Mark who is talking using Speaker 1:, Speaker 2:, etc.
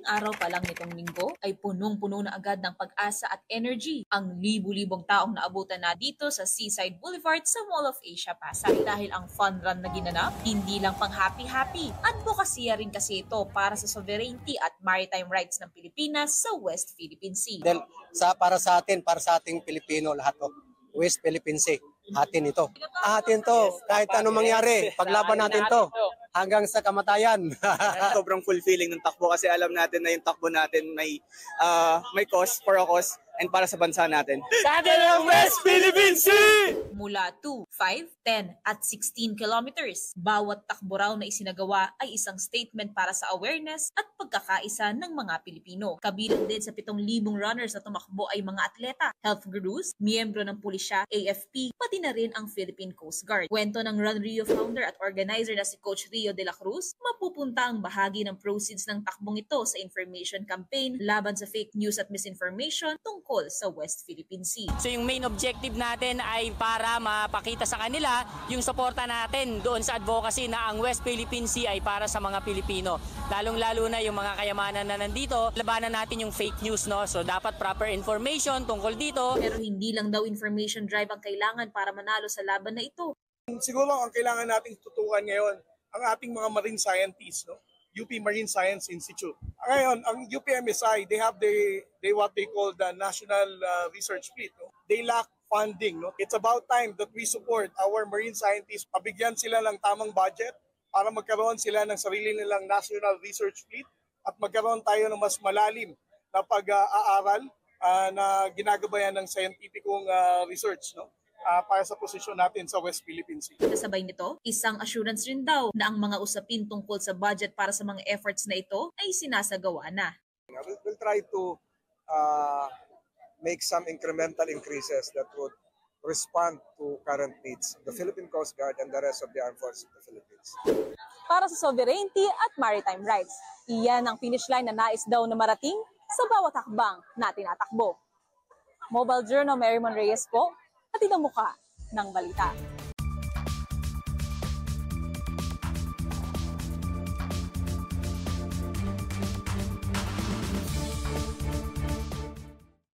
Speaker 1: araw pa lang nitong linggo ay punong-puno na agad ng pag-asa at energy ang libu-libong taong naabutan na dito sa Seaside Boulevard sa Mall of Asia Pasay. Dahil ang fun run na ginanap, hindi lang pang happy-happy, advokasya rin kasi ito para sa sovereignty at maritime rights ng Pilipinas sa West Philippine Sea.
Speaker 2: Then, para sa ating Pilipino lahat to, West Philippine Sea, atin ito. Atin to, kahit anong mangyari, paglaban natin to, hanggang sa kamatayan.
Speaker 3: Sobrang fulfilling ng takbo kasi alam natin na yung takbo natin may cause, for a cause, and para sa bansa natin.
Speaker 4: Sa atin ang West Philippine Sea!
Speaker 1: Mula 2, 5, 10 at 16 kilometers, bawat takbo raw na isinagawa ay isang statement para sa awareness at pagkakaisa ng mga Pilipino. Kabilang din sa 7,000 runners na tumakbo ay mga atleta, health gurus, miyembro ng pulisya, AFP, pati na rin ang Philippine Coast Guard. Kwento ng Run Rio founder at organizer na si Coach Rio de la Cruz, mapupunta ang bahagi ng proceeds ng takbong ito sa information campaign laban sa fake news at misinformation tungkol sa West Philippine Sea.
Speaker 4: So yung main objective natin ay para mapakita sa kanila yung suporta natin doon sa advocacy na ang West Philippine Sea ay para sa mga Pilipino. Lalong-lalo na yung mga kayamanan na nandito, labanan natin yung fake news, no? So dapat proper information tungkol dito.
Speaker 1: Pero hindi lang daw information drive ang kailangan para manalo sa laban na ito.
Speaker 5: Siguro ang kailangan nating tutukan ngayon, ang ating mga marine scientists, no? UP Marine Science Institute. Ngayon, ang UPMSI, they have what they call the National Research Fleet. No? They lack funding. No? It's about time that we support our marine scientists. Pabigyan sila ng tamang budget para magkaroon sila ng sarili nilang National Research Fleet at magkaroon tayo ng mas malalim na pag-aaral na ginagabayan ng scientificong research. No? Para sa posisyon natin sa West Philippine Sea.
Speaker 1: Kasabay nito, isang assurance rin daw na ang mga usapin tungkol sa budget para sa mga efforts na ito ay sinasagawa na.
Speaker 6: We'll try to make some incremental increases that would respond to current needs of the Philippine Coast Guard and the rest of the armed forces of the Philippines.
Speaker 7: Para sa sovereignty at maritime rights, iyan ang finish line na nais daw na marating sa bawat hakbang na tinatakbo. Mobile Journal, Merrimon Reyes po, at ang mukha ng balita.